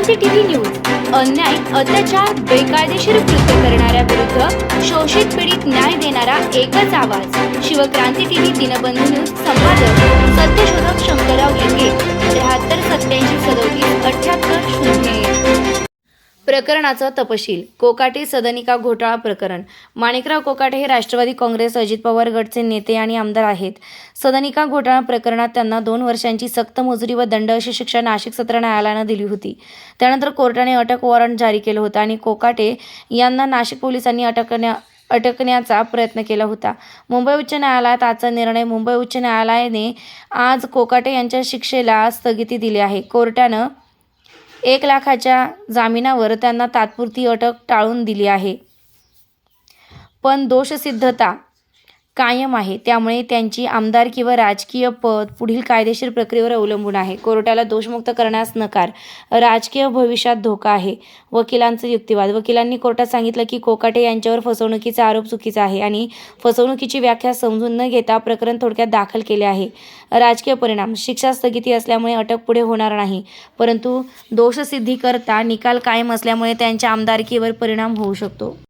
Shivkranti TV news अन्याय, अत्याचार, बेकायदेशीर कृत्य करणाऱ्या विरुद्ध शोषित पीडित न्याय देणारा एकच आवाज. Shivkranti TV Dinbandhu news. संपादक सत्यशोधक शंकरराव लिंगे. 7387377880. प्रकरणाचा तपशील. कोकाटे सदनिका घोटाळा प्रकरण. माणिकराव कोकाटे हे राष्ट्रवादी काँग्रेस अजित पवार गटचे नेते आणि आमदार आहेत. सदनिका घोटाळा प्रकरणात त्यांना 2 वर्षांची सक्त मजुरी व दंड अशी शिक्षा नाशिक सत्र न्यायालयानं दिली होती. त्यानंतर कोर्टाने अटक वॉरंट जारी केलं होतं आणि कोकाटे यांना नाशिक पोलिसांनी अटकण्याचा प्रयत्न केला होता. मुंबई उच्च न्यायालयात आजचा निर्णय. मुंबई उच्च न्यायालयाने आज कोकाटे यांच्या शिक्षेला स्थगिती दिली आहे. कोर्टानं 1 लाखाच्या जामिनावर त्यांना तात्पुरती अटक टाळून दिली आहे, पण दोषसिद्धता कायम आहे. त्यामुळे त्यांची आमदारकी व राजकीय पद पुढील कायदेशीर प्रक्रियेवर अवलंबून आहे. कोर्टाला दोषमुक्त करण्यास नकार. राजकीय भविष्यात धोका आहे. वकिलांचा युक्तिवाद. वकिलांनी कोर्टात सांगितलं की कोकाटे यांच्यावर फसवणुकीचा आरोप चुकीचा आहे आणि फसवणुकीची व्याख्या समजून न घेता प्रकरण थोडक्यात दाखल केले आहे. राजकीय परिणाम. शिक्षा स्थगिती असल्यामुळे अटक पुढे होणार नाही, परंतु दोषसिद्धीकरता निकाल कायम असल्यामुळे त्यांच्या आमदारकीवर परिणाम होऊ शकतो.